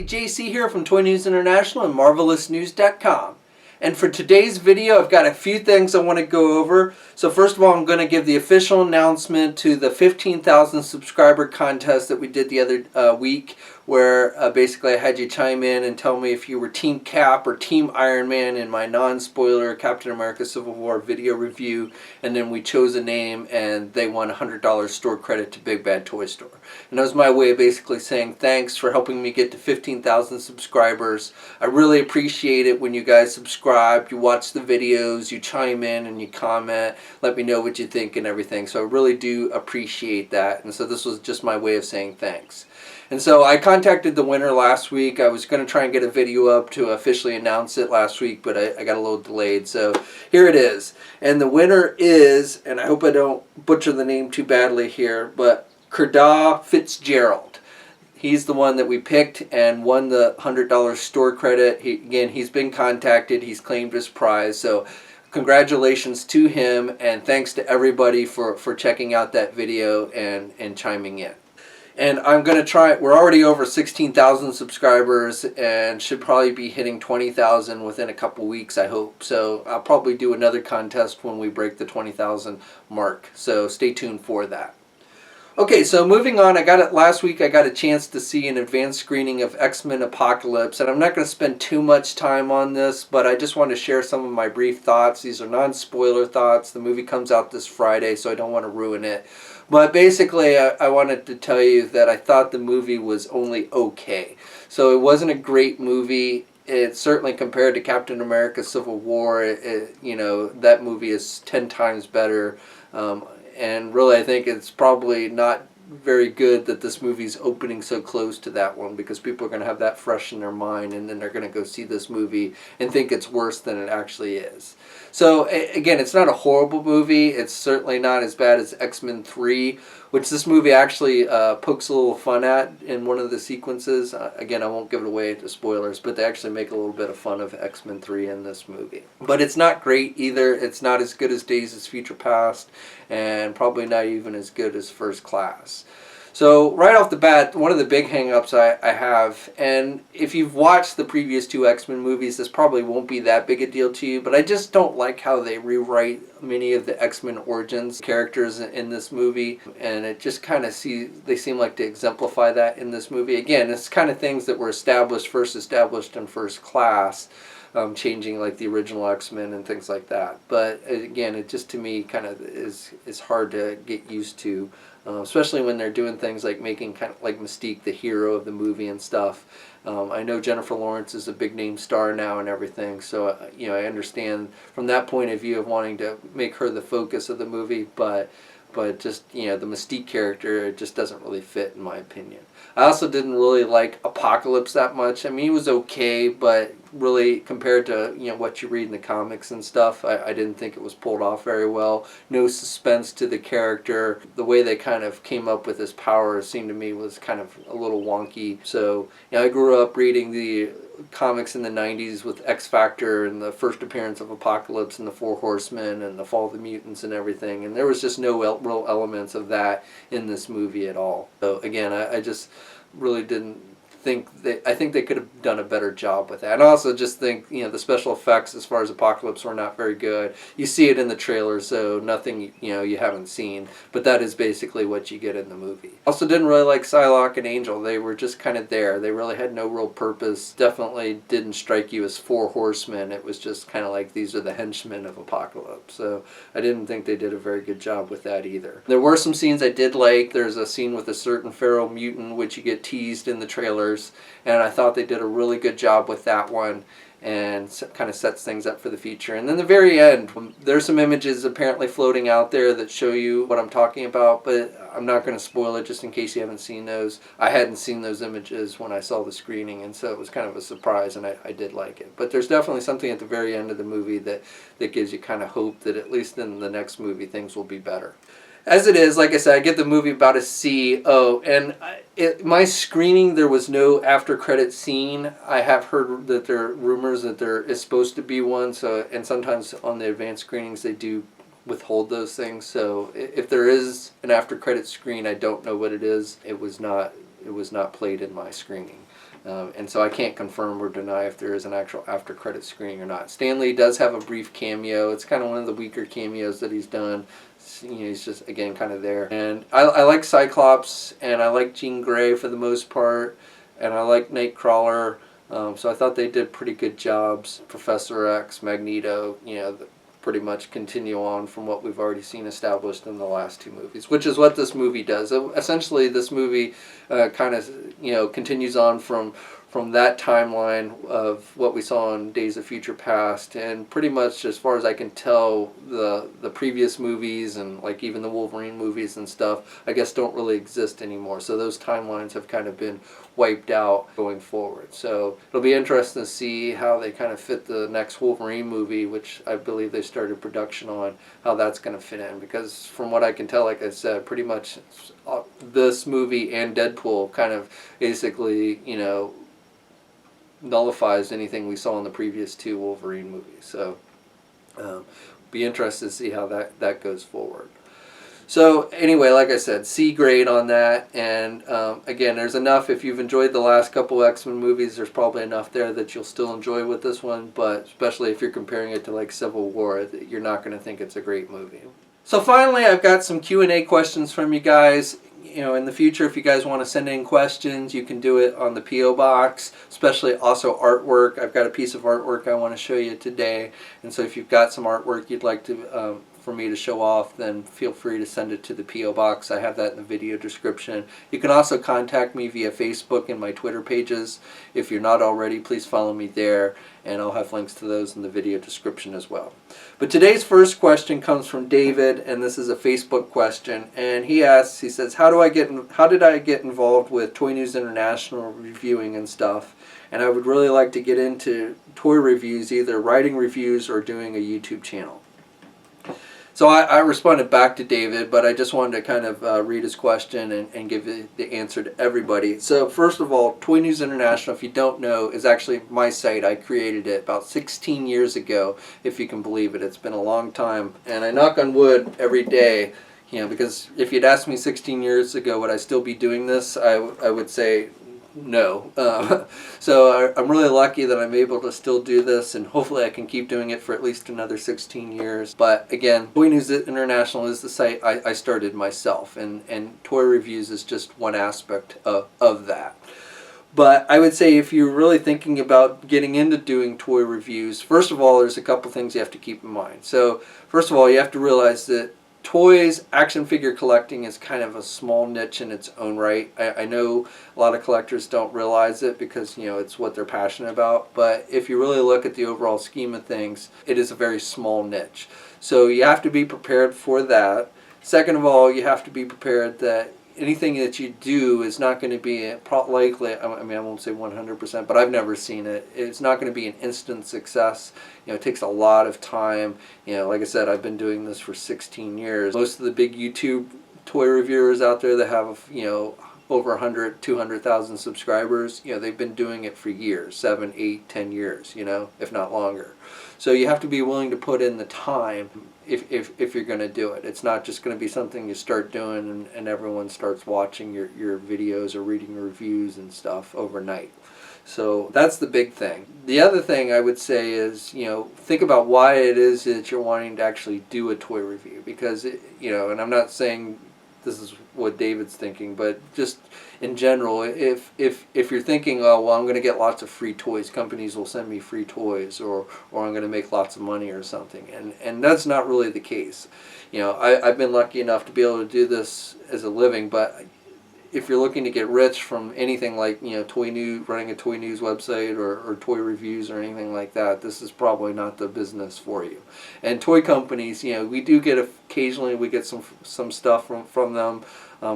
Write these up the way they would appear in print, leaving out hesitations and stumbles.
JC here from Toy News International and MarvelousNews.com. And for today's video, I've got a few things I want to go over. So first of all, I'm going to give the official announcement to the 15,000 subscriber contest that we did the other week, where basically I had you chime in and tell me if you were Team Cap or Team Iron Man in my non-spoiler Captain America Civil War video review. And then we chose a name and they won $100 store credit to Big Bad Toy Store. And that was my way of basically saying thanks for helping me get to 15,000 subscribers. I really appreciate it when you guys subscribe, you watch the videos, you chime in and you comment, let me know what you think and everything. So I really do appreciate that. And so this was just my way of saying thanks. And so I contacted the winner last week. I was going to try and get a video up to officially announce it last week, but I got a little delayed. So here it is. And the winner is, and I hope I don't butcher the name too badly here, but Kurda Fitzgerald. He's the one that we picked and won the $100 store credit. Again, he's been contacted. He's claimed his prize. So congratulations to him, and thanks to everybody for checking out that video and chiming in. And I'm going to try, we're already over 16,000 subscribers and should probably be hitting 20,000 within a couple weeks, I hope. So I'll probably do another contest when we break the 20,000 mark. So stay tuned for that. Okay, so moving on, last week I got a chance to see an advanced screening of X-Men Apocalypse, and I'm not going to spend too much time on this, but I just want to share some of my brief thoughts. These are non-spoiler thoughts. The movie comes out this Friday, so I don't want to ruin it. But basically, I wanted to tell you that I thought the movie was only okay. So it wasn't a great movie. It certainly, compared to Captain America Civil War, that movie is 10 times better. And really, I think it's probably not very good that this movie's opening so close to that one, because people are going to have that fresh in their mind, and then they're going to go see this movie and think it's worse than it actually is. So again, it's not a horrible movie. It's certainly not as bad as X-Men 3, which this movie actually pokes a little fun at in one of the sequences. Again, I won't give it away to spoilers, but they actually make a little bit of fun of X-Men 3 in this movie. But it's not great either. It's not as good as Days of Future Past, and probably not even as good as First Class. So right off the bat, one of the big hang-ups I have, and if you've watched the previous two X-Men movies, this probably won't be that big a deal to you, but I just don't like how they rewrite many of the X-Men Origins characters in this movie, and it just kind of they seem like to exemplify that in this movie. Again, it's kind of things that were first established in First Class, changing like the original X-Men and things like that. But again, it just to me kind of is hard to get used to, especially when they're doing things like making kind of like Mystique the hero of the movie and stuff. I know Jennifer Lawrence is a big name star now and everything, so I understand from that point of view of wanting to make her the focus of the movie, but just, the Mystique character, it just doesn't really fit in my opinion. I also didn't really like Apocalypse that much. I mean, he was okay, but really compared to what you read in the comics and stuff, I didn't think it was pulled off very well. No suspense to the character. The way they kind of came up with his power seemed to me was kind of a little wonky. So I grew up reading the comics in the 90s with X Factor and the first appearance of Apocalypse and the Four Horsemen and the Fall of the Mutants and everything, and there was just no real elements of that in this movie at all. So again, I just really didn't think I think they could have done a better job with that. And I also just think the special effects as far as Apocalypse were not very good. You see it in the trailer, so nothing you haven't seen, but that is basically what you get in the movie. Also didn't really like Psylocke and Angel. They were just kind of there. They really had no real purpose. Definitely didn't strike you as four horsemen. It was just kind of like these are the henchmen of Apocalypse. So I didn't think they did a very good job with that either. There were some scenes I did like. There's a scene with a certain feral mutant which you get teased in the trailer, and I thought they did a really good job with that one, and kind of sets things up for the future. And then the very end, there's some images apparently floating out there that show you what I'm talking about, but I'm not going to spoil it just in case you haven't seen those. I hadn't seen those images when I saw the screening, and so it was kind of a surprise, and I did like it. But there's definitely something at the very end of the movie that gives you kind of hope that at least in the next movie things will be better. As it is, like I said, I give the movie about a C. Oh, and my screening, there was no after-credit scene. I have heard that there are rumors that there is supposed to be one, and sometimes on the advanced screenings they do withhold those things. So if there is an after-credit screen, I don't know what it is. It was not played in my screening. And so I can't confirm or deny if there is an actual after credit screening or not. Stan Lee does have a brief cameo. It's kind of one of the weaker cameos that he's done. He's just, again, kind of there. And I like Cyclops, and I like Jean Grey for the most part, and I like Nightcrawler. So I thought they did pretty good jobs. Professor X, Magneto, pretty much continue on from what we've already seen established in the last two movies, which is what this movie does. Essentially, this movie kind of, continues on from that timeline of what we saw in Days of Future Past, and pretty much, as far as I can tell, the previous movies and like even the Wolverine movies and stuff, I guess, don't really exist anymore. So those timelines have kind of been wiped out going forward. So it'll be interesting to see how they kind of fit the next Wolverine movie, which I believe they started production on, how that's going to fit in. Because from what I can tell, like I said, pretty much this movie and Deadpool kind of basically, nullifies anything we saw in the previous two Wolverine movies. So be interested to see how that goes forward. So anyway, like I said, C grade on that, and again, there's enough. If you've enjoyed the last couple X-Men movies, there's probably enough there that you'll still enjoy with this one, but especially if you're comparing it to like Civil War, you're not going to think it's a great movie. So finally, I've got some Q&A questions from you guys. In the future, if you guys want to send in questions, you can do it on the P.O. Box, especially also artwork. I've got a piece of artwork I want to show you today, and so if you've got some artwork you'd like to for me to show off, then feel free to send it to the P.O. Box. I have that in the video description. You can also contact me via Facebook and my Twitter pages. If you're not already, please follow me there, and I'll have links to those in the video description as well. But today's first question comes from David, and this is a Facebook question, and he says, how did I get involved with Toy News International reviewing and stuff? And I would really like to get into toy reviews, either writing reviews or doing a YouTube channel. So I responded back to David, but I just wanted to kind of read his question and give the answer to everybody. So first of all, Toy News International, if you don't know, is actually my site. I created it about 16 years ago, if you can believe it. It's been a long time. And I knock on wood every day, because if you'd asked me 16 years ago, would I still be doing this, I would say no. So I'm really lucky that I'm able to still do this, and hopefully I can keep doing it for at least another 16 years. But again, Toy News International is the site I started myself, and toy reviews is just one aspect of that. But I would say if you're really thinking about getting into doing toy reviews, first of all, there's a couple things you have to keep in mind. So first of all, you have to realize that toys, action figure collecting is kind of a small niche in its own right. I know a lot of collectors don't realize it because, it's what they're passionate about. But if you really look at the overall scheme of things, it is a very small niche. So you have to be prepared for that. Second of all, you have to be prepared that anything that you do is not going to be likely, I won't say 100%, but I've never seen it. It's not going to be an instant success. It takes a lot of time. Like I said, I've been doing this for 16 years. Most of the big YouTube toy reviewers out there that have, over 100, 200,000 subscribers, they've been doing it for years, 7, 8, 10 years, if not longer. So you have to be willing to put in the time if you're going to do it. It's not just going to be something you start doing and everyone starts watching your videos or reading reviews and stuff overnight. So that's the big thing. The other thing I would say is, think about why it is that you're wanting to actually do a toy review. Because, and I'm not saying this is what David's thinking, but just in general, if you're thinking, oh, well, I'm going to get lots of free toys, companies will send me free toys, or I'm going to make lots of money or something, and that's not really the case. I've been lucky enough to be able to do this as a living, but if you're looking to get rich from anything like, toy news, running a toy news website or toy reviews or anything like that, this is probably not the business for you. And toy companies, we do get occasionally, we get some stuff from them.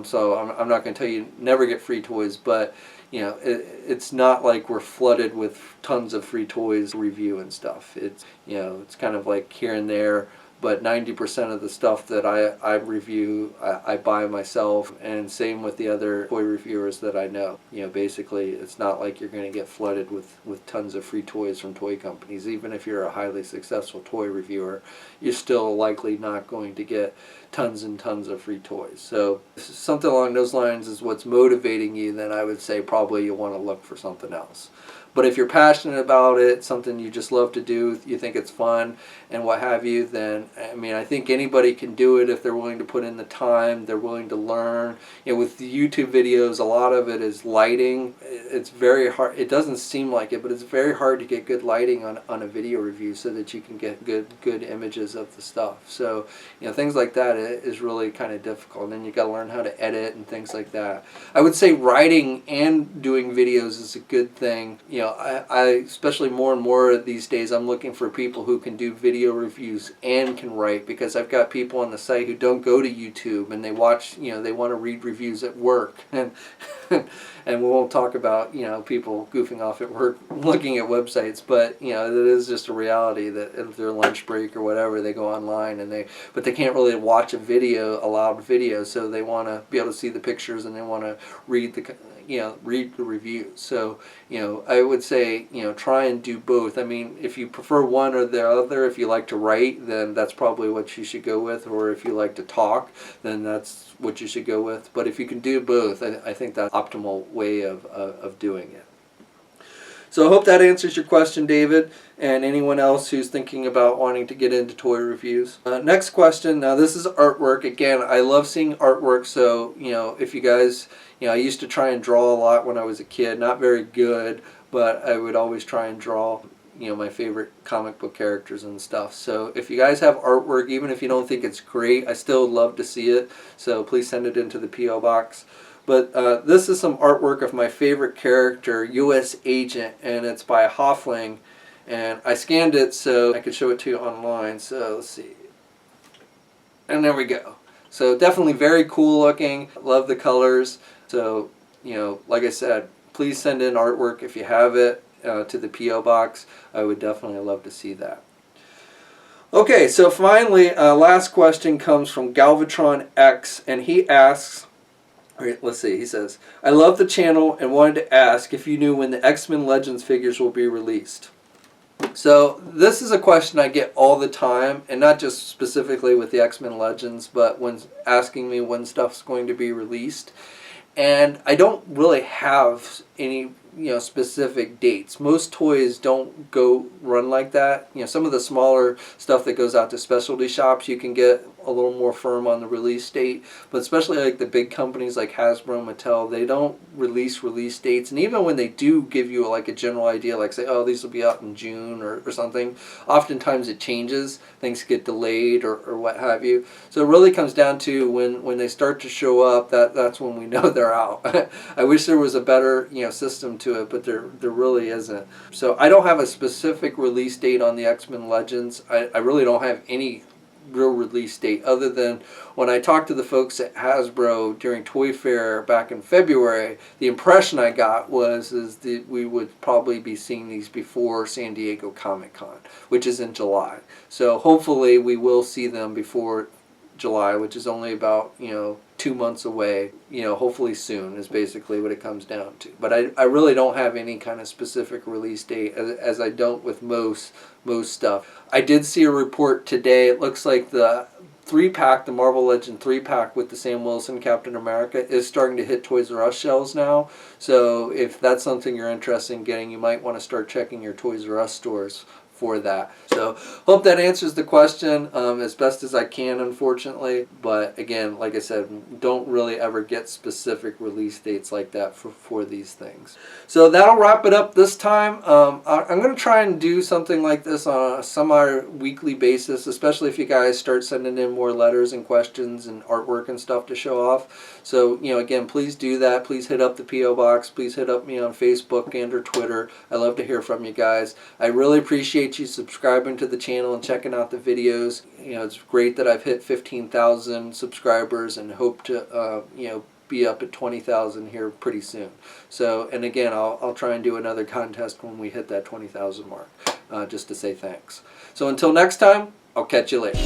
So I'm not going to tell you never get free toys, but it's not like we're flooded with tons of free toys to review and stuff. It's it's kind of like here and there. but 90% of the stuff that I review, I buy myself, and same with the other toy reviewers that I know. Basically, it's not like you're going to get flooded with tons of free toys from toy companies. Even if you're a highly successful toy reviewer, you're still likely not going to get tons and tons of free toys. So if something along those lines is what's motivating you, then I would say probably you want to look for something else. But if you're passionate about it, something you just love to do, you think it's fun and what have you, then I think anybody can do it if they're willing to put in the time, they're willing to learn. With the YouTube videos, a lot of it is lighting. It's very hard. It doesn't seem like it, but it's very hard to get good lighting on a video review so that you can get good images of the stuff. So things like that is really kind of difficult. And then you got to learn how to edit and things like that. I would say writing and doing videos is a good thing. I especially more and more these days, I'm looking for people who can do video reviews and can write, because I've got people on the site who don't go to YouTube and they watch, they want to read reviews at work, and and we won't talk about people goofing off at work looking at websites, but it is just a reality that at their lunch break or whatever, they go online and but they can't really watch a loud video, so they want to be able to see the pictures and they want to read read the reviews. So I would say try and do both. If you prefer one or the other, if you like to write, then that's probably what you should go with, or if you like to talk, then that's what you should go with. But if you can do both, I think that's the optimal way of doing it. So I hope that answers your question, David, and anyone else who's thinking about wanting to get into toy reviews. Next question. Now this is artwork. Again, I love seeing artwork, so if you guys, I used to try and draw a lot when I was a kid. Not very good, but I would always try and draw my favorite comic book characters and stuff. So if you guys have artwork, even if you don't think it's great, I still love to see it. So please send it into the P.O. Box. But this is some artwork of my favorite character, U.S. Agent, and it's by Hoffling. And I scanned it so I could show it to you online. So let's see. And there we go. So definitely very cool looking. Love the colors. So, like I said, please send in artwork if you have it to the P.O. Box. I would definitely love to see that. Okay, so finally, last question comes from Galvatron X, and he asks, let's see, he says, I love the channel and wanted to ask if you knew when the X-Men Legends figures will be released. So this is a question I get all the time, and not just specifically with the X-Men Legends, but when asking me when stuff's going to be released. And I don't really have any specific dates. Most toys don't go run like that. Some of the smaller stuff that goes out to specialty shops, you can get a little more firm on the release date, but especially like the big companies like Hasbro, Mattel, they don't release dates. And even when they do give you like a general idea, like say, oh, these will be out in June or something, oftentimes it changes. Things get delayed or what have you. So it really comes down to when they start to show up, that's when we know they're out. I wish there was a better system to it, but there really isn't. So I don't have a specific release date on the X-Men Legends. I really don't have any real release date other than when I talked to the folks at Hasbro during Toy Fair back in February. The impression I got was that we would probably be seeing these before San Diego Comic-Con, which is in July. So hopefully we will see them before July, which is only about 2 months away. Hopefully soon is basically what it comes down to. But I really don't have any kind of specific release date, as I don't with most stuff. I did see a report today. It looks like the 3-pack, the Marvel Legend 3-pack with the Sam Wilson Captain America is starting to hit Toys R Us shelves now. So if that's something you're interested in getting, you might want to start checking your Toys R Us stores for that. So hope that answers the question as best as I can, unfortunately. But again, like I said, don't really ever get specific release dates like that for these things. So that'll wrap it up this time. I'm going to try and do something like this on a semi-weekly basis, especially if you guys start sending in more letters and questions and artwork and stuff to show off. So, again, please do that. Please hit up the P.O. Box. Please hit up me on Facebook and or Twitter. I love to hear from you guys. I really appreciate you subscribing to the channel and checking out the videos. It's great that I've hit 15,000 subscribers and hope to be up at 20,000 here pretty soon. So, and again, I'll try and do another contest when we hit that 20,000 mark, just to say thanks. So until next time, I'll catch you later.